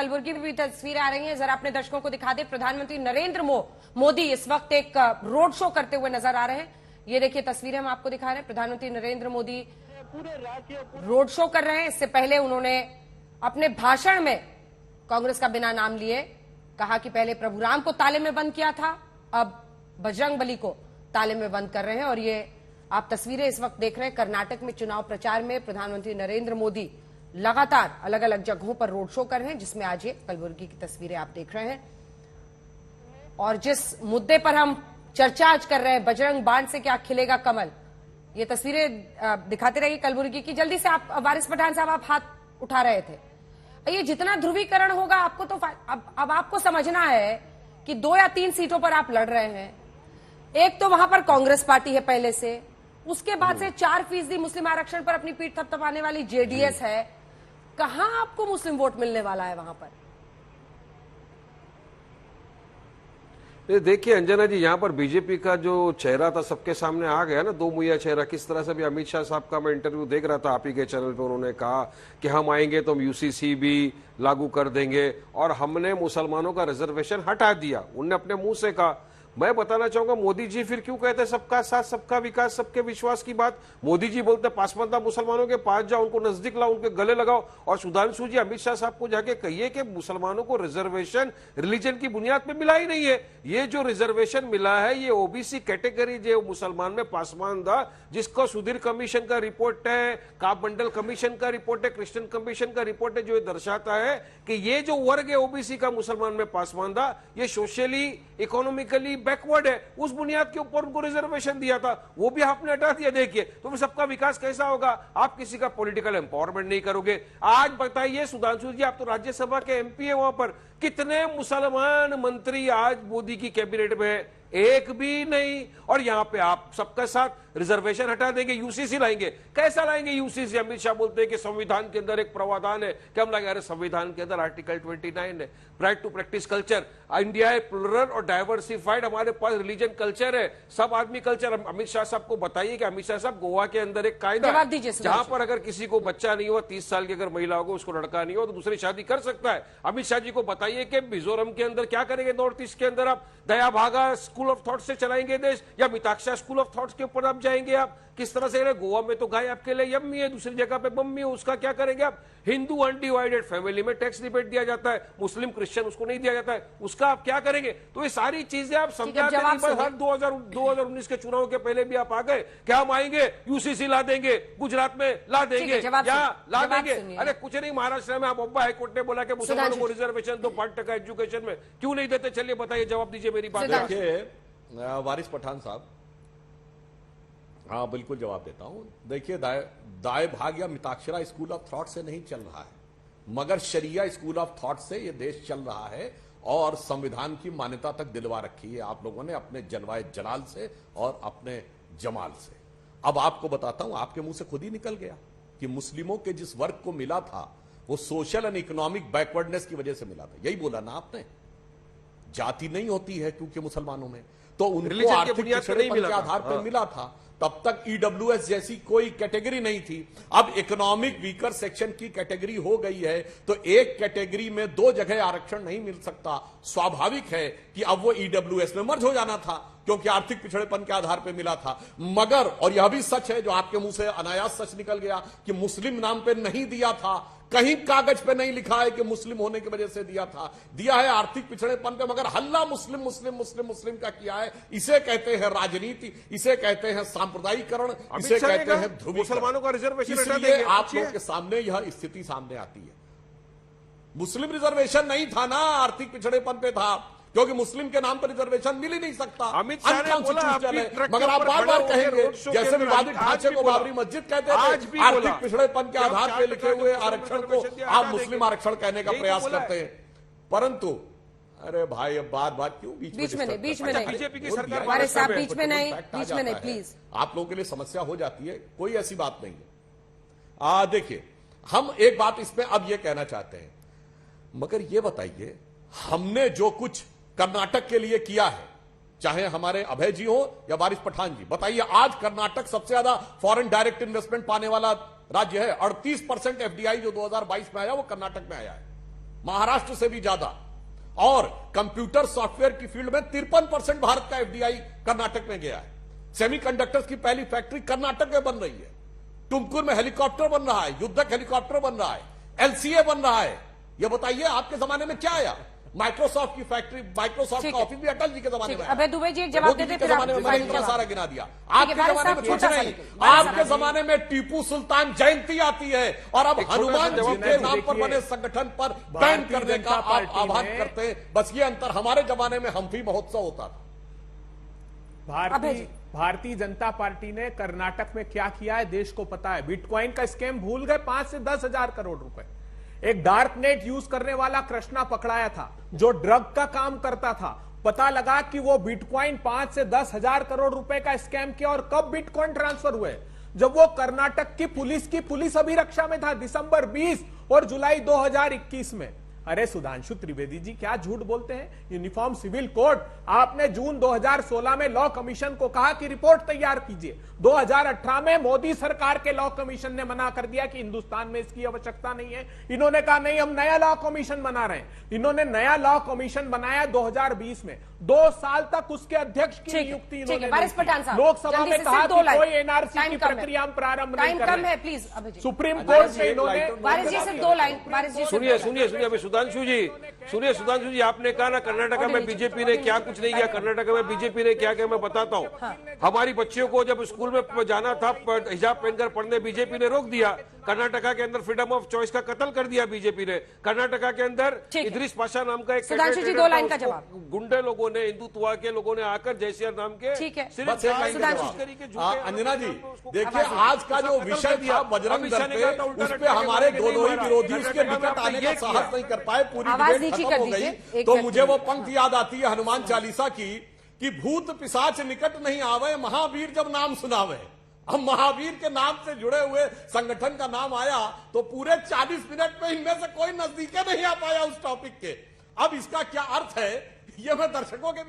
कलबुर्गी में भी तस्वीरें आ रही हैं, जरा अपने दर्शकों को दिखा दे। प्रधानमंत्री नरेंद्र मोदी इस वक्त एक रोड शो करते हुए नजर आ रहे हैं। ये देखिए तस्वीरें हम आपको दिखा रहे हैं। प्रधानमंत्री नरेंद्र मोदी रोड शो कर रहे हैं। इससे पहले उन्होंने अपने भाषण में कांग्रेस का बिना नाम लिए कहा कि पहले प्रभु राम को ताले में बंद किया था, अब बजरंगबली को ताले में बंद कर रहे हैं। और ये आप तस्वीरें इस वक्त देख रहे हैं। कर्नाटक में चुनाव प्रचार में प्रधानमंत्री नरेंद्र मोदी लगातार अलग अलग जगहों पर रोड शो कर रहे हैं, जिसमें आज ये कलबुर्गी की तस्वीरें आप देख रहे हैं। और जिस मुद्दे पर हम चर्चा आज कर रहे हैं, बजरंग बाण से क्या खिलेगा कमल, ये तस्वीरें दिखाते रहिए कलबुर्गी की। जल्दी से आप वारिस पठान साहब, आप हाथ उठा रहे थे। ये जितना ध्रुवीकरण होगा आपको तो अब आपको समझना है कि 2 या 3 सीटों पर आप लड़ रहे हैं। एक तो वहां पर कांग्रेस पार्टी है पहले से, उसके बाद से 4% मुस्लिम आरक्षण पर अपनी पीठ थपथपाने वाली जेडीएस है। कहां आपको मुस्लिम वोट मिलने वाला है वहां पर? देखिए अंजना जी, यहाँ पर बीजेपी का जो चेहरा था सबके सामने आ गया ना, दो मुहैया चेहरा। किस तरह से भी अमित शाह साहब का मैं इंटरव्यू देख रहा था आप ही के चैनल पे, उन्होंने कहा कि हम आएंगे तो हम यूसीसी भी लागू कर देंगे और हमने मुसलमानों का रिजर्वेशन हटा दिया। उनने अपने मुंह से कहा। मैं बताना चाहूंगा मोदी जी फिर क्यों कहते हैं सबका साथ सबका विकास सबके विश्वास की बात। मोदी जी बोलते पासमंदा मुसलमानों के पास जाओ, उनको नजदीक लाओ, उनके गले लगाओ। और सुधांशु जी अमित शाह साहब को जाके कहिए कि मुसलमानों को रिजर्वेशन रिलीजन की बुनियाद पे मिला ही नहीं है। ये जो रिजर्वेशन मिला है ये ओबीसी कैटेगरी जो मुसलमान में पासमानदा, जिसको सुधीर कमीशन का रिपोर्ट है, काब मंडल कमीशन का रिपोर्ट है, क्रिश्चियन कमीशन का रिपोर्ट है, जो दर्शाता है कि ये जो वर्ग है ओबीसी का मुसलमान में पासमानदा, ये सोशली इकोनॉमिकली बैकवर्ड है। उस बुनियाद के ऊपर उनको रिजर्वेशन दिया था, वो भी आपने हटा दिया। देखिए तो फिर सबका विकास कैसा होगा? आप किसी का पॉलिटिकल एम्पावरमेंट नहीं करोगे। आज बताइए सुधांशु जी, आप तो राज्यसभा के एमपी है, वहां पर कितने मुसलमान मंत्री आज मोदी की कैबिनेट में है? एक भी नहीं। और यहां पे आप सबका साथ रिजर्वेशन हटा देंगे, यूसीसी लाएंगे। कैसा लाएंगे यूसीसी? अमित शाह बोलते हैं कि संविधान के अंदर एक प्रावधान है कि हम लाएंगे। अरे संविधान के अंदर आर्टिकल 29 है, right to practice culture. India है प्लुरल और डाइवर्सिफाइड, हमारे पास रिलीजन कल्चर है, सब आदमी कल्चर। अमित शाह साहब को बताइए कि अमित शाह साहब गोवा के अंदर एक कायदा है जहां पर अगर किसी को बच्चा नहीं हुआ, 30 साल की अगर महिला होगा, उसको लड़का नहीं हो तो दूसरी शादी कर सकता है। अमित शाह जी को बताइए कि मिजोरम के अंदर क्या करेंगे, नॉर्थ ईस्ट के अंदर आप दया भागा स्कूल ऑफ थॉट से चलाएंगे देश, या मिताक्षरा स्कूल ऑफ थॉट्स के ऊपर आप जाएंगे? आप किस तरह से? गोवा में तो गाय आपके लिए यम्मी है, दूसरी जगह पे मम्मी है, उसका क्या करेंगे आप? हिंदू अनडिवाइडेड फैमिली में टैक्स रिबेट दिया जाता है, मुस्लिम क्रिश्चियन उसको नहीं दिया जाता है, उसका आप क्या करेंगे? तो ये सारी चीजें आप समझाते नहीं। बस हर 2019 के चुनाव के पहले भी आप आ गए क्या हम आएंगे यूसीसी ला देंगे, गुजरात में ला देंगे, या ला देंगे। अरे कुछ नहीं, महाराष्ट्र में आप बॉम्बे हाईकोर्ट ने बोला कि मुसलमानों को रिजर्वेशन दो 5% एजुकेशन में, क्यों नहीं देते? चलिए बताइए, जवाब दीजिए मेरी बात। देखिए वारिस पठान साहब, हाँ बिल्कुल जवाब देता हूं। देखिए दाए भाग या मिताक्षरा स्कूल ऑफ थॉट से नहीं चल रहा है, मगर शरिया स्कूल ऑफ थॉट से यह देश चल रहा है और संविधान की मान्यता तक दिलवा रखी है आप लोगों ने अपने जलवाए जलाल से और अपने जमाल से। अब आपको बताता हूं, आपके मुंह से खुद ही निकल गया कि मुस्लिमों के जिस वर्ग को मिला था वो सोशल एंड इकोनॉमिक बैकवर्डनेस की वजह से मिला था। यही बोला ना आपने, जाति नहीं होती है क्योंकि मुसलमानों में, तो उनको आर्थिक पिछड़ेपन के आधार पर मिला था। तब तक ईडब्ल्यूएस जैसी कोई कैटेगरी नहीं थी। अब इकोनॉमिक वीकर सेक्शन की कैटेगरी हो गई है, तो एक कैटेगरी में 2 जगह आरक्षण नहीं मिल सकता। स्वाभाविक है कि अब वो ईडब्ल्यूएस में मर्ज हो जाना था क्योंकि आर्थिक पिछड़ेपन के आधार पर मिला था। मगर और यह भी सच है जो आपके मुंह से अनायास सच निकल गया कि मुस्लिम नाम पे नहीं दिया था, कहीं कागज पे नहीं लिखा है कि मुस्लिम होने की वजह से दिया था, दिया है आर्थिक पिछड़ेपन पे। मगर हल्ला मुस्लिम मुस्लिम मुस्लिम मुस्लिम का किया है। इसे कहते हैं राजनीति, इसे कहते हैं सांप्रदायिकरण, इसे कहते हैं ध्रुवीकरण। मुसलमानों का रिजर्वेशन इसलिए आप लोगों के सामने यह स्थिति सामने आती है। मुस्लिम रिजर्वेशन नहीं था ना, आर्थिक पिछड़ेपन पे था, क्योंकि मुस्लिम के नाम पर रिजर्वेशन मिल ही नहीं सकता। अमित शाह ने बोला मगर आप बार बार कहेंगे जैसे विवादित ढांचे को बाबरी मस्जिद कहते थे, आर्थिक पिछड़ेपन के आधार पर लिखे हुए आरक्षण को आप मुस्लिम आरक्षण कहने का प्रयास करते हैं। परंतु अरे भाई अब बार क्यों बीच में बीजेपी की सरकार बीच में नहीं प्लीज। आप लोगों के लिए समस्या हो जाती है, कोई ऐसी बात नहीं है। देखिए हम एक बात इसमें अब यह कहना चाहते हैं, मगर यह बताइए हमने जो कुछ कर्नाटक के लिए किया है, चाहे हमारे अभय जी हो या वारिस पठान जी, बताइए आज कर्नाटक सबसे ज्यादा फॉरेन डायरेक्ट इन्वेस्टमेंट पाने वाला राज्य है। 38% एफडीआई जो 2022 में आया वो कर्नाटक में आया है। महाराष्ट्र से भी ज्यादा। और कंप्यूटर सॉफ्टवेयर की फील्ड में 53% भारत का एफडीआई कर्नाटक में गया है। सेमीकंडक्टर्स की पहली फैक्ट्री कर्नाटक में बन रही है। तुमकुर में हेलीकॉप्टर बन रहा है, युद्धक हेलीकॉप्टर बन रहा है, एलसीए बन रहा है। यह बताइए आपके जमाने में क्या आया? माइक्रोसॉफ्ट की फैक्ट्री, माइक्रोसॉफ्ट का ऑफिस भी अटल जी के जमाने में। अभय दुबे जी एक जवाब देते थे, जमाने में मैंने इतना सारा गिना दिया। आपके जमाने में कुछ नहीं। आपके जमाने में टीपू सुल्तान जयंती आती है और अब हनुमान जी के नाम पर बने संगठन पर बैन करने का आप आह्वान करते हैं। बस ये अंतर, हमारे जमाने में हम्फी महोत्सव होता था। भारतीय जनता पार्टी ने कर्नाटक में क्या किया है देश को पता है। बिटकॉइन का स्कैम भूल गए, 5 से 10 हजार करोड़ रुपए। एक डार्क नेट यूज करने वाला कृष्णा पकड़ाया था जो ड्रग का काम करता था। पता लगा कि वो बिटकॉइन 5 से 10 हजार करोड़ रुपए का स्कैम किया। और कब बिटकॉइन ट्रांसफर हुए? जब वो कर्नाटक की पुलिस अभिरक्षा में था, दिसंबर 20 और जुलाई 2021 में। अरे सुधांशु त्रिवेदी जी क्या झूठ बोलते हैं। यूनिफॉर्म सिविल कोड आपने जून 2016 में लॉ कमीशन को कहा कि रिपोर्ट तैयार कीजिए। 2018 में मोदी सरकार के लॉ कमीशन ने मना कर दिया कि हिंदुस्तान में इसकी आवश्यकता नहीं है। इन्होंने कहा नहीं, हम नया लॉ कमीशन बना रहे हैं। इन्होंने नया लॉ कमीशन बनाया 2020 में। 2 साल तक उसके अध्यक्ष की नियुक्ति इन्होंने लोकसभा में कहा कि कोई एनआरसी की प्रक्रिया प्रारंभ नहीं कर रहे। प्लीज सुप्रीम कोर्ट में इन्होंने सुनिए सुधांशु जी आपने कहा ना कर्नाटक में बीजेपी ने क्या कुछ नहीं किया। कर्नाटक में बीजेपी ने क्या किया मैं बताता हूँ। हमारी बच्चियों को जब स्कूल में जाना था हिजाब पहनकर पढ़ने, बीजेपी ने रोक दिया। कर्नाटका के अंदर फ्रीडम ऑफ चॉइस का कत्ल कर दिया बीजेपी ने। कर्नाटका के अंदर इद्रिस पाशा नाम का एक सुधांशु जी 2 लाइन का जवाब। गुंडे लोगों ने, हिंदुत्व के लोगों ने आकर जयसिंह नाम के अंजना जी देखिए, आज का जो विषय था बजरंग दल पे, उस पे हमारे दोनों ही विरोधी उसके निकट आने का साहस नहीं कर पाए। पूरी डिबेट खत्म हो गई तो मुझे वो पंक्ति याद आती है हनुमान चालीसा की कि भूत पिशाच निकट नहीं आवे, महावीर जब नाम सुनावे। अब महावीर के नाम से जुड़े हुए संगठन का नाम आया तो पूरे 40 मिनट में इनमें से कोई नजदीके नहीं आ पाया उस टॉपिक के। अब इसका क्या अर्थ है ये मैं दर्शकों के